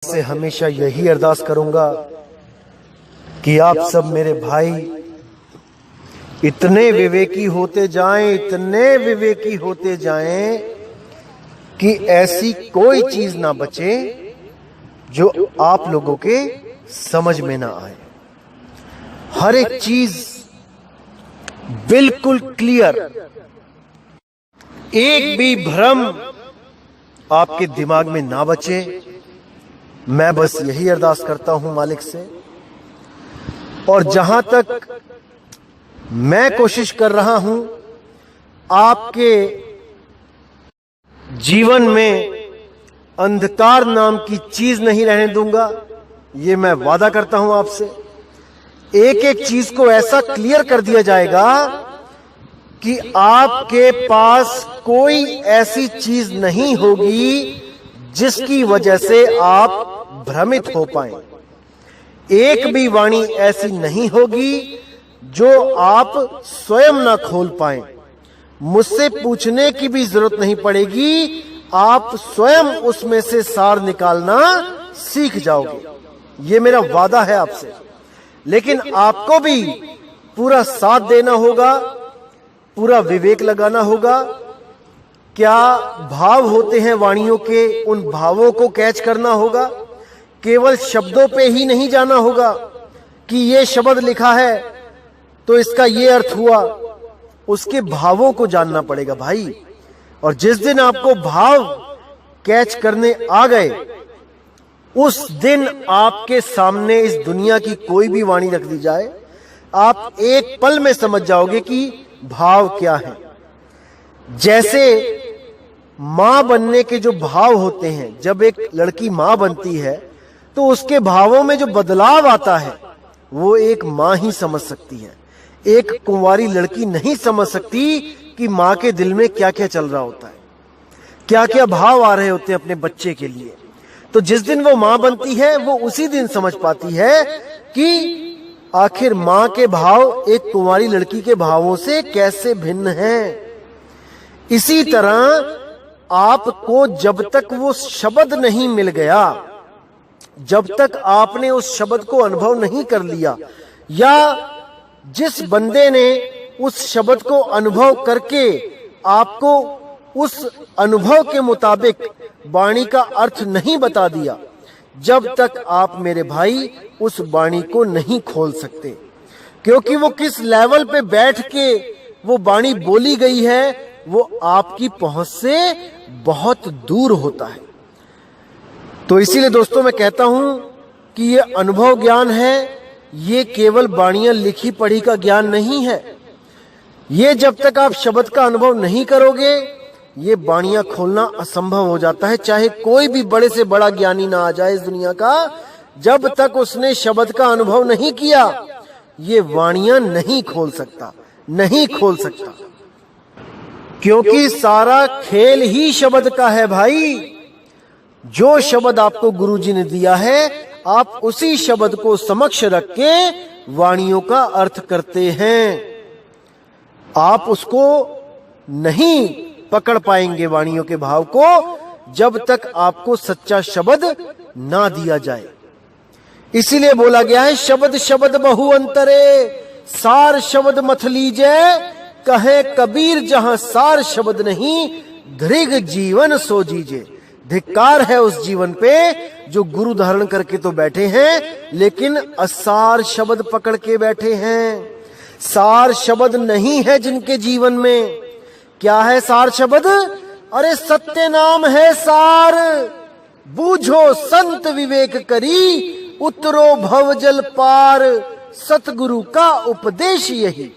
से हमेशा यही अरदास करूंगा कि आप सब मेरे भाई इतने विवेकी होते जाएं, इतने विवेकी होते जाएं कि ऐसी कोई चीज ना बचे जो आप लोगों के समझ में ना आए। हर एक चीज बिल्कुल क्लियर, एक भी भ्रम आपके दिमाग में ना बचे। मैं बस यही अरदास करता हूं मालिक से। और जहां तक मैं कोशिश कर रहा हूं, आपके जीवन में अंधकार नाम की चीज नहीं रहने दूंगा, ये मैं वादा करता हूं आपसे। एक एक चीज को ऐसा क्लियर कर दिया जाएगा कि आपके पास कोई ऐसी चीज नहीं होगी जिसकी वजह से आप भ्रमित हो पाए। एक भी वाणी ऐसी नहीं होगी जो आप स्वयं ना खोल पाए। मुझसे पूछने की भी जरूरत नहीं पड़ेगी, आप स्वयं उसमें से सार निकालना सीख जाओगे। ये मेरा वादा है आपसे। लेकिन आपको भी पूरा साथ देना होगा, पूरा विवेक लगाना होगा। क्या भाव होते हैं वाणियों के, उन भावों को कैच करना होगा। केवल शब्दों पे ही नहीं जाना होगा कि ये शब्द लिखा है तो इसका ये अर्थ हुआ। उसके भावों को जानना पड़ेगा भाई। और जिस दिन आपको भाव कैच करने आ गए, उस दिन आपके सामने इस दुनिया की कोई भी वाणी रख दी जाए, आप एक पल में समझ जाओगे कि भाव क्या है। जैसे मां बनने के जो भाव होते हैं, जब एक लड़की मां बनती है तो उसके भावों में जो बदलाव आता है वो एक मां ही समझ सकती है। एक कुंवारी लड़की नहीं समझ सकती कि मां के दिल में क्या क्या चल रहा होता है, क्या क्या भाव आ रहे होते हैं अपने बच्चे के लिए। तो जिस दिन वो मां बनती है, वो उसी दिन समझ पाती है कि आखिर मां के भाव एक कुंवारी लड़की के भावों से कैसे भिन्न हैं। इसी तरह आपको जब तक वो शब्द नहीं मिल गया, जब तक आपने उस शब्द को अनुभव नहीं कर लिया, या जिस बंदे ने उस शब्द को अनुभव करके आपको उस अनुभव के मुताबिक वाणी का अर्थ नहीं बता दिया, जब तक आप मेरे भाई उस वाणी को नहीं खोल सकते। क्योंकि वो किस लेवल पे बैठ के वो वाणी बोली गई है, वो आपकी पहुंच से बहुत दूर होता है। तो इसीलिए दोस्तों मैं कहता हूं कि ये अनुभव ज्ञान है, ये केवल वाणियां लिखी पढ़ी का ज्ञान नहीं है। ये जब तक आप शब्द का अनुभव नहीं करोगे, ये वाणियां खोलना असंभव हो जाता है। चाहे कोई भी बड़े से बड़ा ज्ञानी ना आ जाए इस दुनिया का, जब तक उसने शब्द का अनुभव नहीं किया, ये वाणियां नहीं खोल सकता, नहीं खोल सकता। क्योंकि सारा खेल ही शब्द का है भाई। जो शब्द आपको गुरुजी ने दिया है, आप उसी शब्द को समक्ष रख के वाणियों का अर्थ करते हैं। आप उसको नहीं पकड़ पाएंगे वाणियों के भाव को, जब तक आपको सच्चा शब्द ना दिया जाए। इसीलिए बोला गया है, शब्द शब्द बहु अंतरे, सार शब्द मथ लीजे, कहे कबीर जहां सार शब्द नहीं, धृग जीवन सो जीजे। धिक्कार है उस जीवन पे जो गुरु धारण करके तो बैठे हैं, लेकिन असार शब्द पकड़ के बैठे हैं। सार शब्द नहीं है जिनके जीवन में। क्या है सार शब्द? अरे सत्य नाम है सार। बूझो संत विवेक करी, उतरो भव जल पार, सतगुरु का उपदेश यही।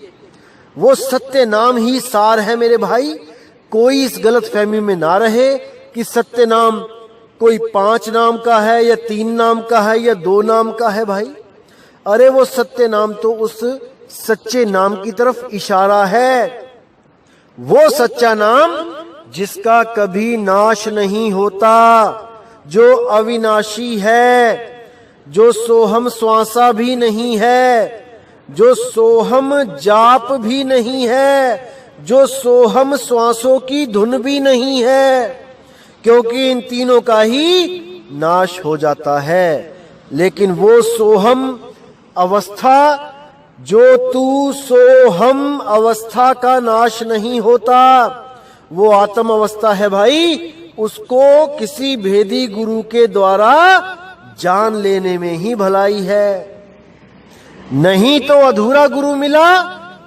वो सत्य नाम ही सार है मेरे भाई। कोई इस गलत फहमी में ना रहे कि सत्य नाम कोई 5 नाम का है, या 3 नाम का है, या 2 नाम का है भाई। अरे वो सत्य नाम तो उस सच्चे नाम की तरफ इशारा है। वो सच्चा नाम जिसका कभी नाश नहीं होता, जो अविनाशी है, जो सोहम श्वासा भी नहीं है, जो सोहम जाप भी नहीं है, जो सोहम श्वासों की धुन भी नहीं है। क्योंकि इन तीनों का ही नाश हो जाता है। लेकिन वो सोहम अवस्था, जो तू सोहम अवस्था का नाश नहीं होता, वो आत्म अवस्था है भाई, उसको किसी भेदी गुरु के द्वारा जान लेने में ही भलाई है। नहीं तो अधूरा गुरु मिला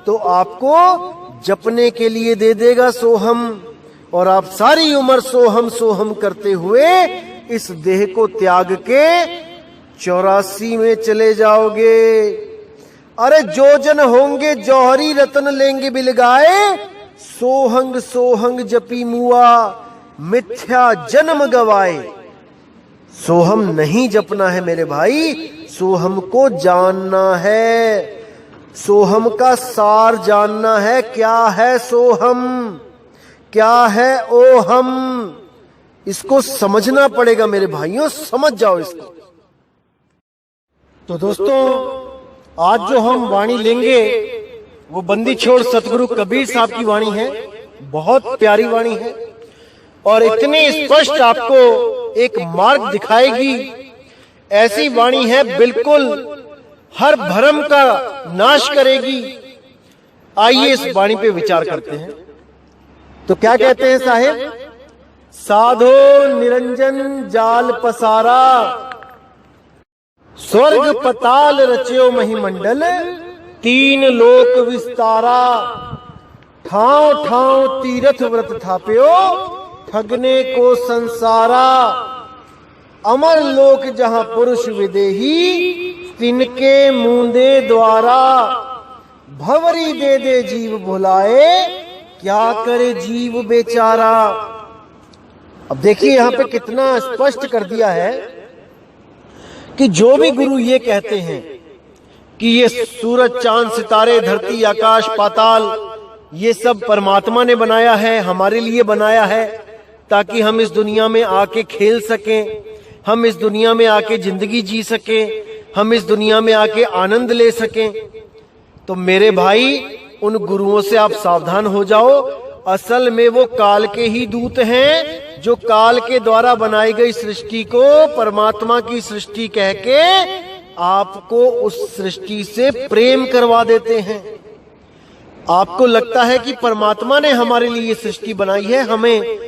तो आपको जपने के लिए दे देगा सोहम, और आप सारी उम्र सोहम सोहम करते हुए इस देह को त्याग के 84 में चले जाओगे। अरे जो जन होंगे जौहरी रतन लेंगे बिलगाए, सोहंग सोहंग जपी मुआ मिथ्या जन्म गवाए। सोहम नहीं जपना है मेरे भाई, सोहम को जानना है, सोहम का सार जानना है। क्या है सोहम, क्या है ओहम, इसको समझना पड़ेगा मेरे भाइयों, समझ जाओ इसको। तो दोस्तों, आज जो हम वाणी लेंगे वो बंदी छोड़ सतगुरु कबीर साहब की वाणी है। बहुत प्यारी वाणी है और इतनी स्पष्ट आपको एक मार्ग दिखाएगी। ऐसी वाणी है बिल्कुल हर भ्रम का नाश करेगी। आइए इस वाणी पे विचार करते हैं। तो क्या कहते हैं साहेब? साधो निरंजन जाल पसारा, स्वर्ग पताल रच्यो महिमंडल, तीन लोक विस्तारा, ठाव ठाव तीरथ व्रत थाप्यो, ठगने को संसारा, अमर लोक जहां पुरुष विदेही, तिनके मूंदे द्वारा, भवरी दे दे जीव भुलाए, क्या करे जीव बेचारा। अब देखिए यहां पे कितना स्पष्ट कर दिया है कि जो भी गुरु ये कहते हैं कि ये सूरज चांद सितारे धरती आकाश पाताल ये सब परमात्मा ने बनाया है, हमारे लिए बनाया है, ताकि हम इस दुनिया में आके खेल सकें, हम इस दुनिया में आके जिंदगी जी सकें, हम इस दुनिया में आके आनंद ले सकें। तो मेरे भाई, उन गुरुओं से आप सावधान हो जाओ। असल में वो काल के ही दूत हैं, जो काल के द्वारा बनाई गई सृष्टि को परमात्मा की सृष्टि कह के आपको उस सृष्टि से प्रेम करवा देते हैं। आपको लगता है कि परमात्मा ने हमारे लिए सृष्टि बनाई है, हमें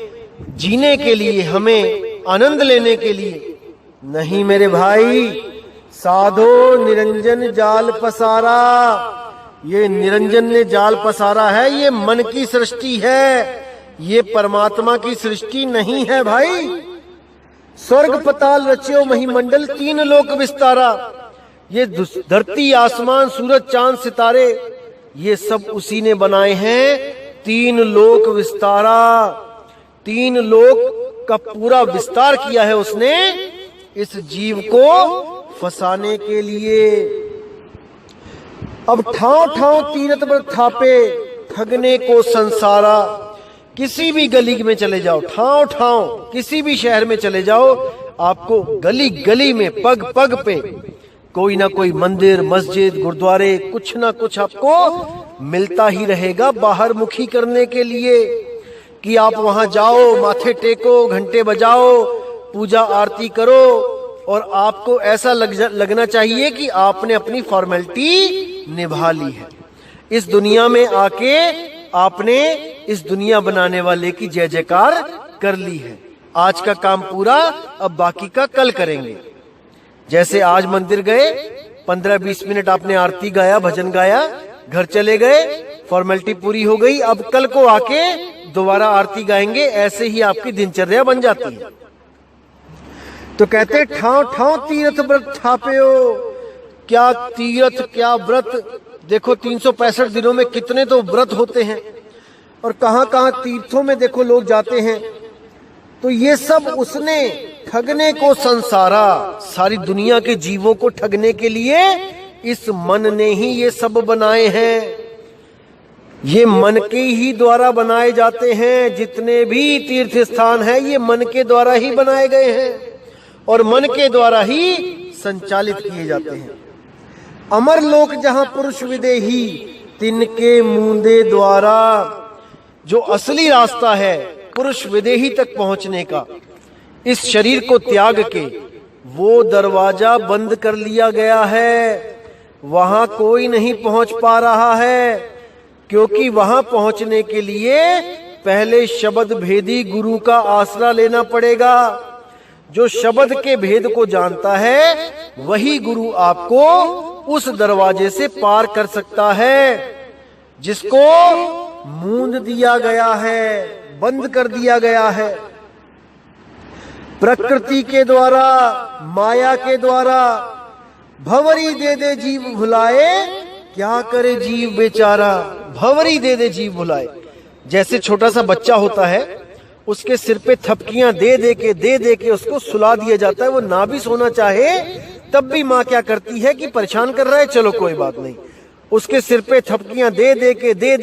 जीने के लिए, हमें आनंद लेने के लिए। नहीं मेरे भाई, साधो निरंजन जाल पसारा, ये निरंजन ने जाल पसारा है, ये मन की सृष्टि है, ये परमात्मा की सृष्टि नहीं है भाई। स्वर्ग पताल रच्यो महिमंडल, तीन लोक विस्तारा, ये धरती आसमान सूरज चांद सितारे ये सब उसी ने बनाए हैं। तीन लोक विस्तारा, तीन लोक का पूरा विस्तार किया है उसने इस जीव को फंसाने के लिए। अब ठाव ठाव तीरथ पर थापे, ठगने को संसारा। किसी भी गली में चले जाओ, ठाव ठाव किसी भी शहर में चले जाओ, आपको गली गली में पग पग पे कोई ना कोई मंदिर मस्जिद गुरुद्वारे कुछ ना कुछ आपको मिलता ही रहेगा बाहर मुखी करने के लिए, कि आप वहां जाओ, माथे टेको, घंटे बजाओ, पूजा आरती करो, और आपको ऐसा लगना चाहिए कि आपने अपनी फॉर्मेलिटी निभा ली है। इस दुनिया में आके आपने इस दुनिया बनाने वाले की जय जयकार कर ली है। आज का काम पूरा, अब बाकी का कल करेंगे। जैसे आज मंदिर गए, 15-20 मिनट आपने आरती गाया, भजन गाया, घर चले गए, फॉर्मेलिटी पूरी हो गई, अब कल को आके दोबारा आरती गाएंगे। ऐसे ही आपकी दिनचर्या बन जाती है। तो कहते ठाव ठाव तीर्थ व्रत ठाप्यो, क्या तीर्थ क्या व्रत। देखो 365 दिनों में कितने तो व्रत होते हैं, और कहां कहां तीर्थों में देखो लोग जाते हैं। तो ये सब उसने ठगने को संसारा, सारी दुनिया के जीवों को ठगने के लिए इस मन ने ही ये सब बनाए हैं। ये मन के ही द्वारा बनाए जाते हैं। जितने भी तीर्थ स्थान हैं ये मन के द्वारा ही बनाए गए हैं और मन के द्वारा ही संचालित किए जाते हैं। अमर लोक जहां पुरुष विदेही, तिनके मूंदे द्वारा। जो असली रास्ता है पुरुष विदेही तक पहुंचने का, इस शरीर को त्याग के वो दरवाजा बंद कर लिया गया है, वहां कोई नहीं पहुंच पा रहा है, क्योंकि वहां पहुंचने के लिए पहले शब्द भेदी गुरु का आसरा लेना पड़ेगा। जो शब्द के भेद को जानता है वही गुरु आपको उस दरवाजे से पार कर सकता है, जिसको मूंद दिया गया है, बंद कर दिया गया है। प्रकृति के द्वारा, माया के द्वारा भंवरी दे दे जीव भुलाए, क्या करे जीव बेचारा। भंवरी दे दे जीव भुलाए, जैसे छोटा सा बच्चा होता है, उसके सिर पे थपकियां दे दे के उसको सुला दिया जाता है। वो ना भी सोना चाहे तब भी माँ क्या करती है कि परेशान कर रहा है, चलो कोई बात नहीं, उसके सिर पे थपकियां दे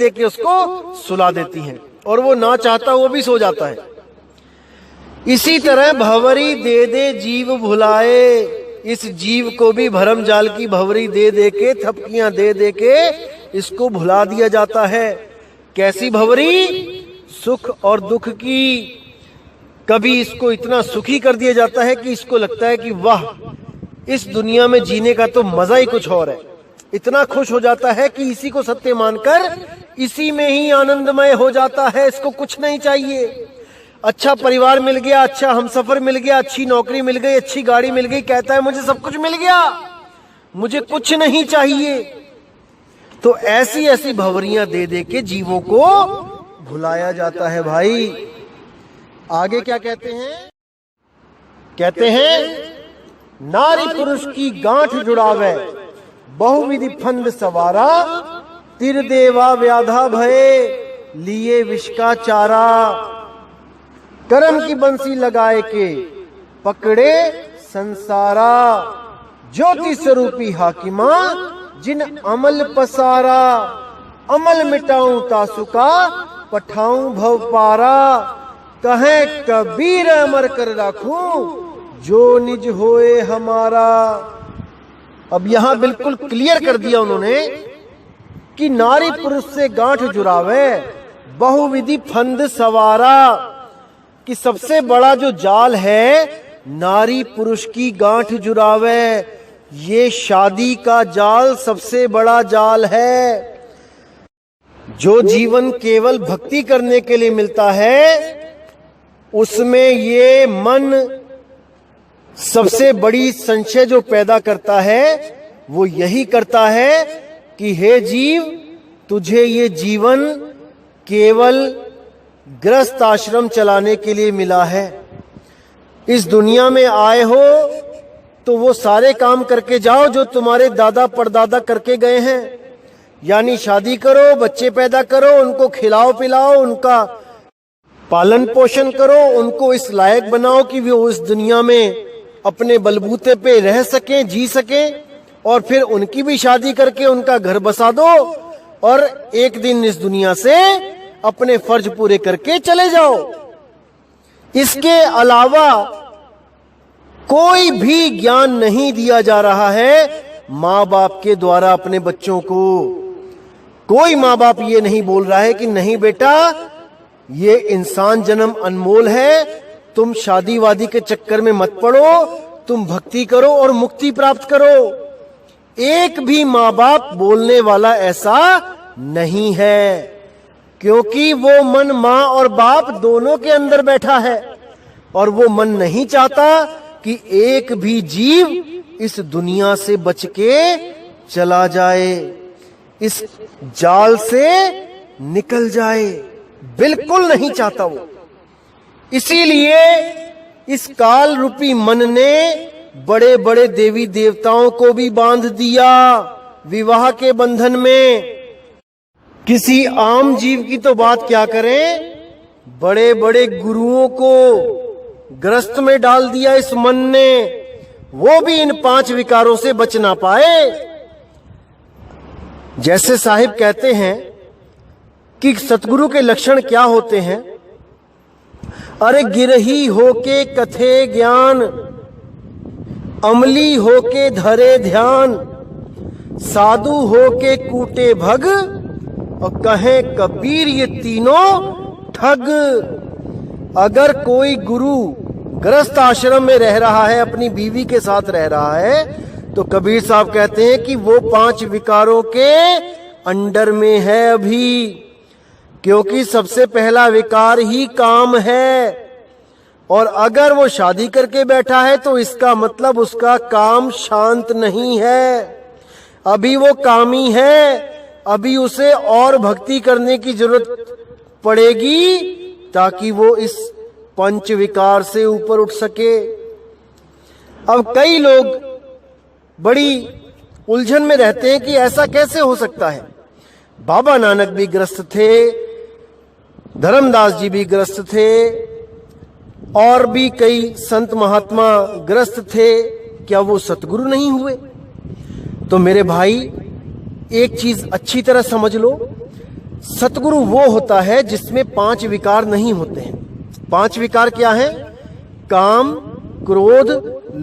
के उसको सुला देती हैं, और वो ना चाहता वो भी सो जाता है। इसी तरह भंवरी दे दे जीव भुलाए, इस जीव को भी भरम जाल की भंवरी दे के, थपकियां दे के इसको भुला दिया जाता है। कैसी भंवरी? सुख और दुख की। कभी इसको इतना सुखी कर दिया जाता है कि इसको लगता है कि वाह, इस दुनिया में जीने का तो मजा ही कुछ और है। इतना खुश हो जाता है कि इसी को सत्य मानकर इसी में ही आनंदमय हो जाता है, इसको कुछ नहीं चाहिए। अच्छा परिवार मिल गया, अच्छा हमसफर मिल गया, अच्छी नौकरी मिल गई, अच्छी गाड़ी मिल गई, कहता है मुझे सब कुछ मिल गया, मुझे कुछ नहीं चाहिए। तो ऐसी ऐसी भंवरियां दे के जीवों को भुलाया जाता है भाई। आगे क्या कहते हैं? कहते हैं नारी पुरुष की गांठ जुड़ावे, बहुविधि फंद सवारा, तिर देवा व्याधा भये, लिए विष का चारा। कर्म की बंसी लगाए के पकड़े संसारा, ज्योति स्वरूपी हाकिमा जिन अमल पसारा। अमल मिटाऊं तासुका, पठाऊं भव पारा, कहे कबीर अमर कर राखूं, जो निज होए हमारा। अब यहां बिल्कुल क्लियर कर दिया उन्होंने कि नारी पुरुष से गांठ जुड़ावे, बहुविधि फंद सवारा, कि सबसे बड़ा जो जाल है नारी पुरुष की गांठ जुड़ावे, ये शादी का जाल सबसे बड़ा जाल है। जो जीवन केवल भक्ति करने के लिए मिलता है, उसमें ये मन सबसे बड़ी संशय जो पैदा करता है वो यही करता है कि हे जीव, तुझे ये जीवन केवल गृहस्थ आश्रम चलाने के लिए मिला है। इस दुनिया में आए हो तो वो सारे काम करके जाओ जो तुम्हारे दादा परदादा करके गए हैं, यानी शादी करो, बच्चे पैदा करो, उनको खिलाओ पिलाओ, उनका पालन पोषण करो, उनको इस लायक बनाओ कि वो इस दुनिया में अपने बलबूते पे रह सकें, जी सकें, और फिर उनकी भी शादी करके उनका घर बसा दो, और एक दिन इस दुनिया से अपने फर्ज पूरे करके चले जाओ। इसके अलावा कोई भी ज्ञान नहीं दिया जा रहा है माँ बाप के द्वारा अपने बच्चों को। कोई माँ बाप ये नहीं बोल रहा है कि नहीं बेटा, ये इंसान जन्म अनमोल है, तुम शादी वादी के चक्कर में मत पड़ो, तुम भक्ति करो और मुक्ति प्राप्त करो। एक भी माँ बाप बोलने वाला ऐसा नहीं है, क्योंकि वो मन माँ और बाप दोनों के अंदर बैठा है, और वो मन नहीं चाहता कि एक भी जीव इस दुनिया से बच के चला जाए, इस जाल से निकल जाए, बिल्कुल नहीं चाहता वो। इसीलिए इस काल रूपी मन ने बड़े बड़े देवी देवताओं को भी बांध दिया विवाह के बंधन में। किसी आम जीव की तो बात क्या करें, बड़े बड़े गुरुओं को ग्रस्त में डाल दिया इस मन ने, वो भी इन 5 विकारों से बच ना पाए। जैसे साहिब कहते हैं कि सतगुरु के लक्षण क्या होते हैं, अरे गिरही होके कथे ज्ञान, अमली होके धरे ध्यान, साधु होके कूटे भग, और कहे कबीर ये तीनों ठग। अगर कोई गुरु गृहस्थ आश्रम में रह रहा है, अपनी बीवी के साथ रह रहा है, तो कबीर साहब कहते हैं कि वो 5 विकारों के अंडर में है अभी, क्योंकि सबसे पहला विकार ही काम है। और अगर वो शादी करके बैठा है तो इसका मतलब उसका काम शांत नहीं है, अभी वो कामी है, अभी उसे और भक्ति करने की जरूरत पड़ेगी ताकि वो इस 5 विकार से ऊपर उठ सके। अब कई लोग बड़ी उलझन में रहते हैं कि ऐसा कैसे हो सकता है। बाबा नानक भी ग्रस्त थे, धर्मदास जी भी ग्रस्त थे, और भी कई संत महात्मा ग्रस्त थे, क्या वो सतगुरु नहीं हुए? तो मेरे भाई एक चीज अच्छी तरह समझ लो, सतगुरु वो होता है जिसमें 5 विकार नहीं होते हैं। 5 विकार क्या हैं? काम, क्रोध,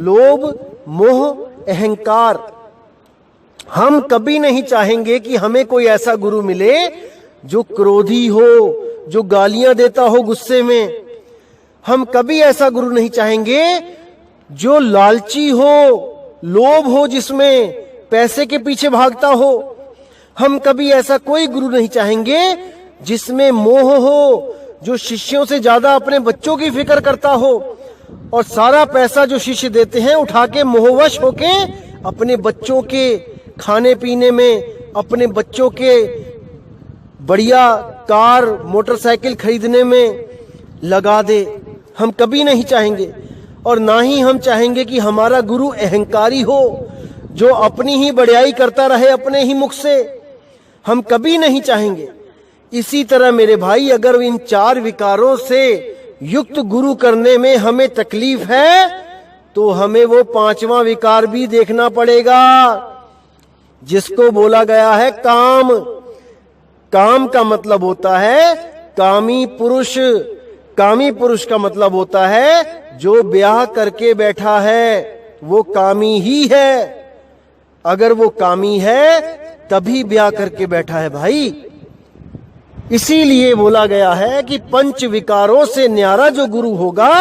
लोभ, मोह, अहंकार। हम कभी नहीं चाहेंगे कि हमें कोई ऐसा गुरु मिले जो क्रोधी हो, जो गालियां देता हो गुस्से में। हम कभी ऐसा गुरु नहीं चाहेंगे जो लालची हो, लोभ हो, जिसमें पैसे के पीछे भागता हो। हम कभी ऐसा कोई गुरु नहीं चाहेंगे जिसमें मोह हो, जो शिष्यों से ज्यादा अपने बच्चों की फिक्र करता हो और सारा पैसा जो शिष्य देते हैं उठा के मोहवश होके अपने बच्चों के खाने पीने में, अपने बच्चों के बढ़िया कार मोटरसाइकिल खरीदने में लगा दे। हम कभी नहीं चाहेंगे। और ना ही हम चाहेंगे कि हमारा गुरु अहंकारी हो, जो अपनी ही बड़ाई करता रहे अपने ही मुख से। हम कभी नहीं चाहेंगे। इसी तरह मेरे भाई, अगर इन 4 विकारों से युक्त गुरु करने में हमें तकलीफ है तो हमें वो 5वां विकार भी देखना पड़ेगा, जिसको बोला गया है काम। काम का मतलब होता है कामी पुरुष। कामी पुरुष का मतलब होता है जो ब्याह करके बैठा है, वो कामी ही है। अगर वो कामी है तभी ब्याह करके बैठा है भाई। इसीलिए बोला गया है कि 5 विकारों से न्यारा जो गुरु होगा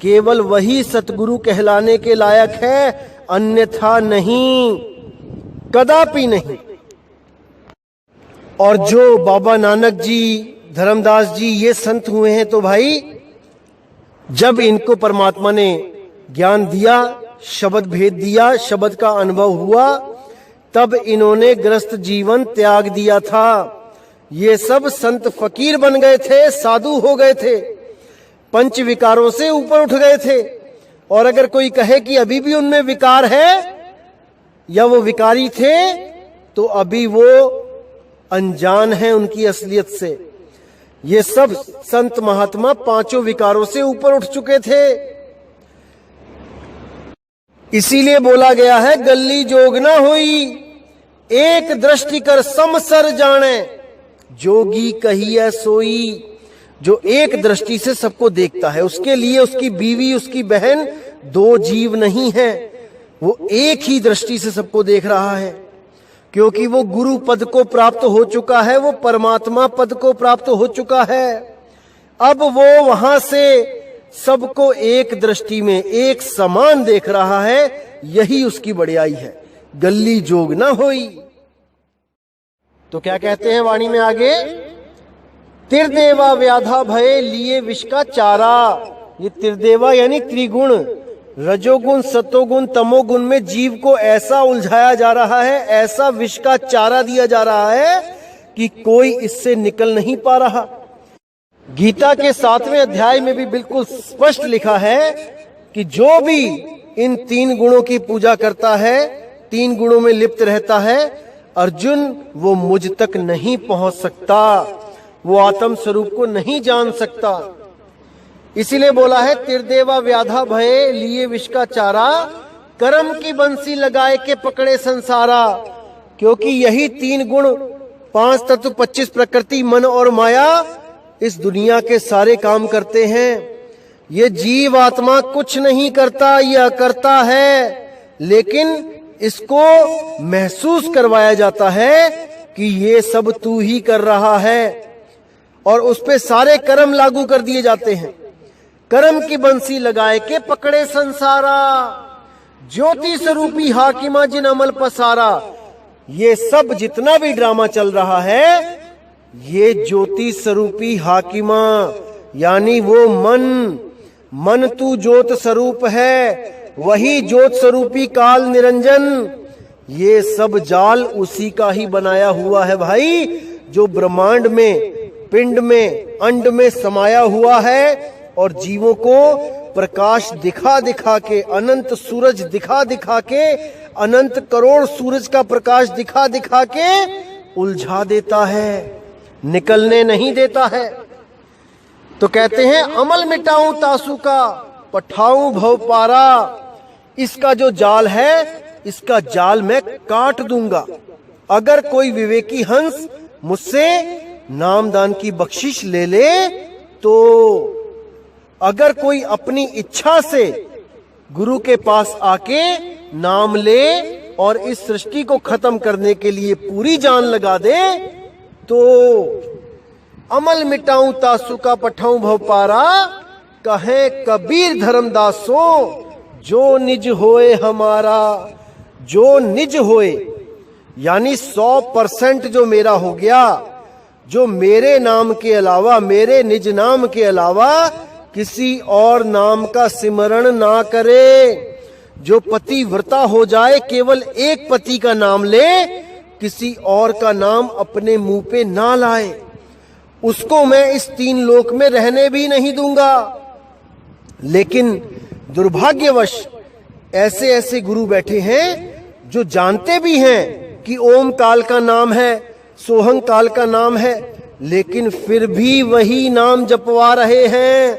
केवल वही सतगुरु कहलाने के लायक है, अन्यथा नहीं, कदापि नहीं। और जो बाबा नानक जी, धर्मदास जी ये संत हुए हैं, तो भाई जब इनको परमात्मा ने ज्ञान दिया, शब्द भेद दिया, शब्द का अनुभव हुआ, तब इन्होंने ग्रस्त जीवन त्याग दिया था। ये सब संत फकीर बन गए थे, साधु हो गए थे, 5 विकारों से ऊपर उठ गए थे। और अगर कोई कहे कि अभी भी उनमें विकार है या वो विकारी थे, तो अभी वो अनजान है उनकी असलियत से। ये सब संत महात्मा 5 विकारों से ऊपर उठ चुके थे। इसीलिए बोला गया है गल्ली जोग ना होई, एक दृष्टि कर समसर जाने, जोगी कहिए सोई। जो एक दृष्टि से सबको देखता है, उसके लिए उसकी बीवी, उसकी बहन 2 जीव नहीं है, वो एक ही दृष्टि से सबको देख रहा है, क्योंकि वो गुरु पद को प्राप्त हो चुका है, वो परमात्मा पद को प्राप्त हो चुका है। अब वो वहां से सबको एक दृष्टि में एक समान देख रहा है, यही उसकी बड़ाई है। गल्ली जोग ना होई। तो क्या कहते हैं वाणी में आगे? तिरदेवा व्याधा भय लिए विष का चारा। ये तिरदेवा यानी त्रिगुण, रजोगुण, सतोगुण, तमोगुण में जीव को ऐसा उलझाया जा रहा है, ऐसा विष का चारा दिया जा रहा है कि कोई इससे निकल नहीं पा रहा। गीता के 7वें अध्याय में भी बिल्कुल स्पष्ट लिखा है कि जो भी इन 3 गुणों की पूजा करता है, 3 गुणों में लिप्त रहता है, अर्जुन, वो मुझ तक नहीं पहुंच सकता, वो आत्म स्वरूप को नहीं जान सकता। इसीलिए बोला है तिरदेवा व्याधा भय लिए विष का चारा, कर्म की बंसी लगाए के पकड़े संसारा। क्योंकि यही 3 गुण, 5 तत्व, 25 प्रकृति, मन और माया इस दुनिया के सारे काम करते हैं। ये जीव आत्मा कुछ नहीं करता, ये अकर्ता है, लेकिन इसको महसूस करवाया जाता है कि ये सब तू ही कर रहा है, और उस पे सारे कर्म लागू कर दिए जाते हैं। कर्म की बंसी लगाए के पकड़े संसारा, ज्योति स्वरूपी हाकिमा जिन अमल पसारा। ये सब जितना भी ड्रामा चल रहा है, ये ज्योति स्वरूपी हाकिमा यानी वो मन तू ज्योत स्वरूप है, वही ज्योत स्वरूपी काल निरंजन। ये सब जाल उसी का ही बनाया हुआ है भाई, जो ब्रह्मांड में, पिंड में, अंड में समाया हुआ है और जीवों को प्रकाश दिखा दिखा के, अनंत सूरज दिखा दिखा के, अनंत करोड़ सूरज का प्रकाश दिखा दिखा के उलझा देता है, निकलने नहीं देता है। तो कहते हैं अमल मिटाऊं तासु का, पठाऊं भव पारा। इसका जो जाल है, इसका जाल मैं काट दूंगा। अगर कोई विवेकी हंस मुझसे नामदान की बख्शिश ले ले, तो अगर कोई अपनी इच्छा से गुरु के पास आके नाम ले और इस सृष्टि को खत्म करने के लिए पूरी जान लगा दे, तो अमल मिटाऊं तासु का पठाऊं भव पारा। कहे कबीर धर्मदासो जो निज होए हमारा। जो निज होए यानी 100% जो मेरा हो गया, जो मेरे नाम के अलावा, मेरे निज नाम के अलावा किसी और नाम का सिमरण ना करे, जो पतिव्रता हो जाए, केवल एक पति का नाम ले, किसी और का नाम अपने मुंह पे ना लाए, उसको मैं इस 3 लोक में रहने भी नहीं दूंगा। लेकिन दुर्भाग्यवश ऐसे ऐसे गुरु बैठे हैं जो जानते भी हैं कि ओम काल का नाम है, सोहं काल का नाम है, लेकिन फिर भी वही नाम जपवा रहे हैं,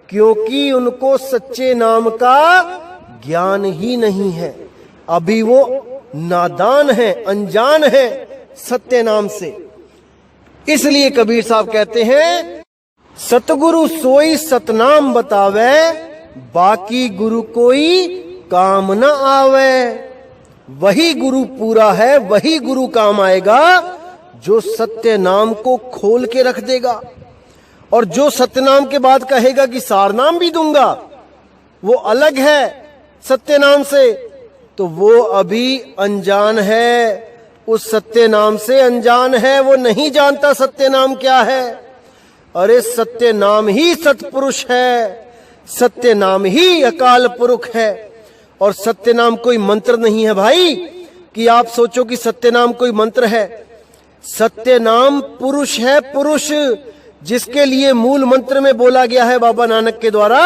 क्योंकि उनको सच्चे नाम का ज्ञान ही नहीं है। अभी वो नादान है, अनजान है सत्य नाम से। इसलिए कबीर साहब कहते हैं, सतगुरु सोई सतनाम बतावे, बाकी गुरु कोई काम न आवे। वही गुरु पूरा है, वही गुरु काम आएगा जो सत्य नाम को खोल के रख देगा। और जो सत्य नाम के बाद कहेगा कि सार नाम भी दूंगा, वो अलग है सत्य नाम से, तो वो अभी अनजान है, उस सत्य नाम से अनजान है, वो नहीं जानता सत्य नाम क्या है। अरे सत्य नाम ही सतपुरुष है, सत्य नाम ही अकाल पुरुष है। और सत्य नाम कोई मंत्र नहीं है भाई, कि आप सोचो कि सत्य नाम कोई मंत्र है। सत्य नाम पुरुष है, पुरुष, जिसके लिए मूल मंत्र में बोला गया है बाबा नानक के द्वारा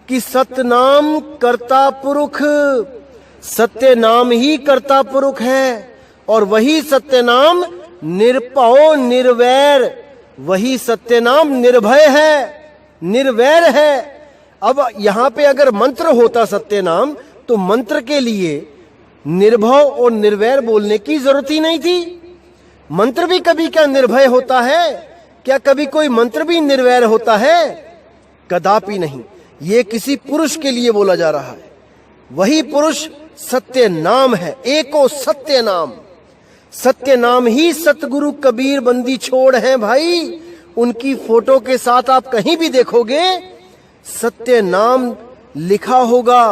कि सतनाम कर्ता पुरुष। सत्य नाम ही कर्ता पुरुष है, और वही सत्य नाम निरपौ निर्वैर, वही सत्य नाम निर्भय है, निर्वैर है। अब यहां पे अगर मंत्र होता सत्य नाम, तो मंत्र के लिए निर्भय और निर्वैर बोलने की जरूरत ही नहीं थी। मंत्र भी कभी क्या निर्भय होता है? क्या कभी कोई मंत्र भी निर्वैर होता है? कदापि नहीं। ये किसी पुरुष के लिए बोला जा रहा है। वही पुरुष सत्य नाम है, एको सत्य नाम। सत्य नाम ही सतगुरु कबीर बंदी छोड़ है भाई। उनकी फोटो के साथ आप कहीं भी देखोगे सत्य नाम लिखा होगा,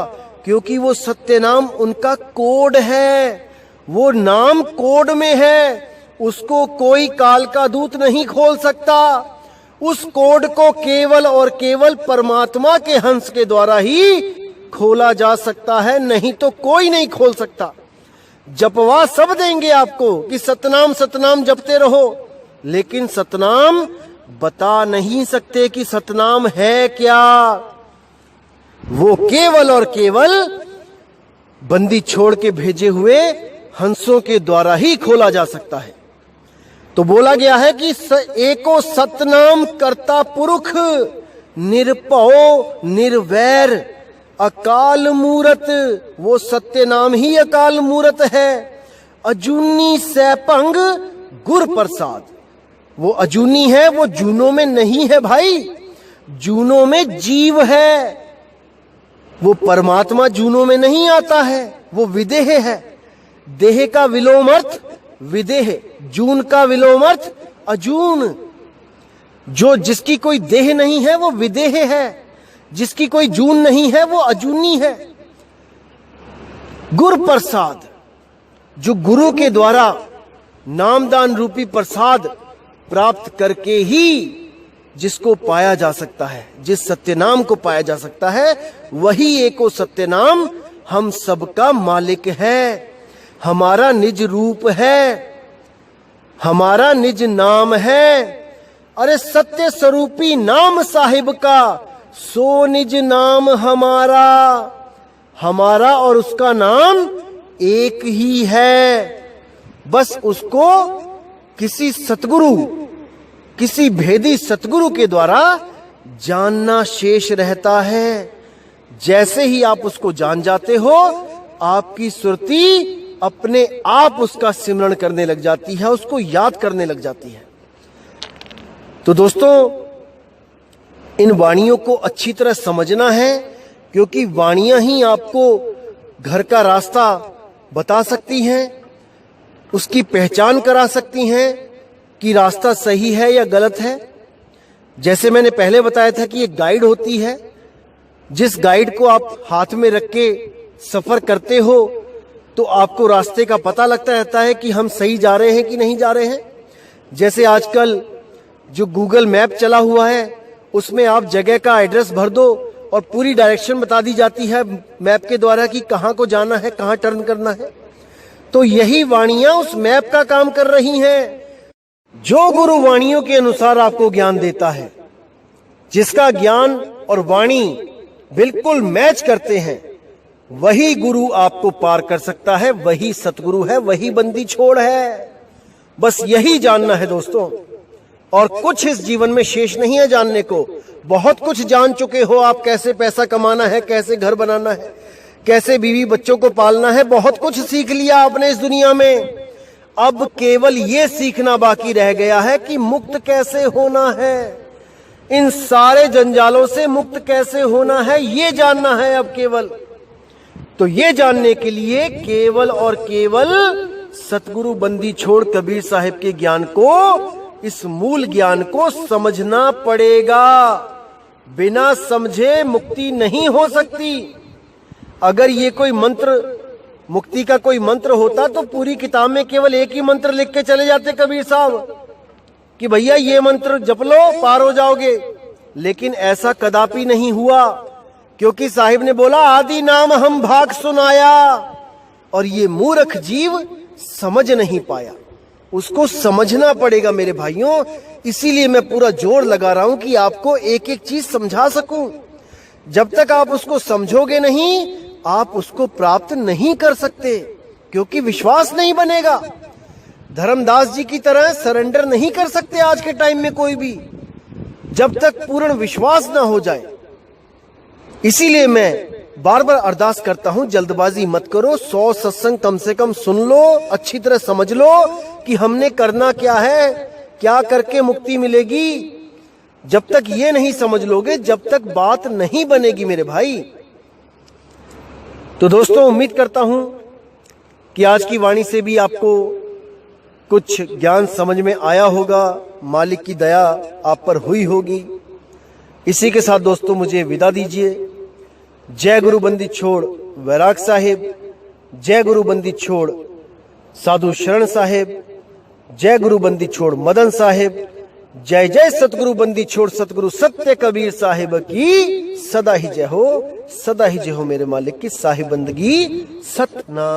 क्योंकि वो सत्य नाम उनका कोड है। वो नाम कोड में है, उसको कोई काल का दूत नहीं खोल सकता। उस कोड को केवल और केवल परमात्मा के हंस के द्वारा ही खोला जा सकता है, नहीं तो कोई नहीं खोल सकता। जपवा सब देंगे आपको कि सतनाम सतनाम जपते रहो, लेकिन सतनाम बता नहीं सकते कि सतनाम है क्या। वो केवल और केवल बंदी छोड़ के भेजे हुए हंसों के द्वारा ही खोला जा सकता है। तो बोला गया है कि एको सतनाम कर्ता पुरुष, निरपौ निर्वैर अकाल मूरत। वो सत्य नाम ही अकाल मूरत है। अजूनी सैपंग गुर प्रसाद। वो अजूनी है, वो जूनों में नहीं है भाई, जूनों में जीव है। वो परमात्मा जूनों में नहीं आता है, वो विदेह है। देह का विलोम अर्थ विदेह, जून का विलोम अर्थ अजून। जो जिसकी कोई देह नहीं है वो विदेह है। जिसकी कोई जून नहीं है वो अजूनी है। गुर प्रसाद, जो गुरु के द्वारा नामदान रूपी प्रसाद प्राप्त करके ही जिसको पाया जा सकता है, जिस सत्यनाम को पाया जा सकता है, वही एको सत्यनाम हम सबका मालिक है, हमारा निज रूप है, हमारा निज नाम है। अरे सत्य स्वरूपी नाम साहिब का, सो निज नाम हमारा, हमारा और उसका नाम एक ही है। बस उसको किसी सतगुरु, किसी भेदी सतगुरु के द्वारा जानना शेष रहता है। जैसे ही आप उसको जान जाते हो, आपकी सुरती अपने आप उसका सिमरण करने लग जाती है, उसको याद करने लग जाती है। तो दोस्तों, इन वाणियों को अच्छी तरह समझना है, क्योंकि वाणियां ही आपको घर का रास्ता बता सकती हैं, उसकी पहचान करा सकती हैं कि रास्ता सही है या गलत है। जैसे मैंने पहले बताया था कि एक गाइड होती है, जिस गाइड को आप हाथ में रख के सफर करते हो तो आपको रास्ते का पता लगता रहता है कि हम सही जा रहे हैं कि नहीं जा रहे हैं। जैसे आजकल जो गूगल मैप चला हुआ है, उसमें आप जगह का एड्रेस भर दो और पूरी डायरेक्शन बता दी जाती है मैप के द्वारा कि कहां को जाना है, कहां टर्न करना है। तो यही वाणियां उस मैप का काम कर रही हैं। जो गुरु वाणियों के अनुसार आपको ज्ञान देता है, जिसका ज्ञान और वाणी बिल्कुल मैच करते हैं, वही गुरु आपको पार कर सकता है, वही सतगुरु है, वही बंदी छोड़ है। बस यही जानना है दोस्तों, और कुछ इस जीवन में शेष नहीं है जानने को। बहुत कुछ जान चुके हो आप, कैसे पैसा कमाना है, कैसे घर बनाना है, कैसे बीवी बच्चों को पालना है, बहुत कुछ सीख लिया आपने इस दुनिया में। अब केवल ये सीखना बाकी रह गया है कि मुक्त कैसे होना है, इन सारे जंजालों से मुक्त कैसे होना है, ये जानना है अब केवल। तो ये जानने के लिए केवल और केवल सतगुरु बंदी छोड़ कबीर साहिब के ज्ञान को, इस मूल ज्ञान को समझना पड़ेगा। बिना समझे मुक्ति नहीं हो सकती। अगर ये कोई मंत्र, मुक्ति का कोई मंत्र होता तो पूरी किताब में केवल एक ही मंत्र लिख के चले जाते कबीर साहब कि भैया ये मंत्र जप लो पार हो जाओगे। लेकिन ऐसा कदापि नहीं हुआ, क्योंकि साहिब ने बोला आदि नाम हम भाग सुनाया, और ये मूर्ख जीव समझ नहीं पाया। उसको समझना पड़ेगा मेरे भाइयों। इसीलिए मैं पूरा जोर लगा रहा हूं कि आपको एक एक चीज समझा सकूं। जब तक आप उसको समझोगे नहीं, आप उसको प्राप्त नहीं कर सकते, क्योंकि विश्वास नहीं बनेगा। धर्मदास जी की तरह सरेंडर नहीं कर सकते आज के टाइम में कोई भी, जब तक पूर्ण विश्वास ना हो जाए। इसीलिए मैं बार बार अरदास करता हूं, जल्दबाजी मत करो। 100 सत्संग कम से कम सुन लो, अच्छी तरह समझ लो कि हमने करना क्या है, क्या करके मुक्ति मिलेगी। जब तक ये नहीं समझ लोगे, जब तक बात नहीं बनेगी मेरे भाई। तो दोस्तों, उम्मीद करता हूं कि आज की वाणी से भी आपको कुछ ज्ञान समझ में आया होगा, मालिक की दया आप पर हुई होगी। इसी के साथ दोस्तों मुझे विदा दीजिए। जय गुरु बंदी छोड़ वैराग साहिब, जय गुरु बंदी छोड़ साधु शरण साहिब, जय गुरु बंदी छोड़ मदन साहिब, जय जय सतगुरु बंदी छोड़ सतगुरु सत्य कबीर साहिब की सदा ही जय हो, सदा ही जय हो मेरे मालिक की साहिब बंदगी सतनाम।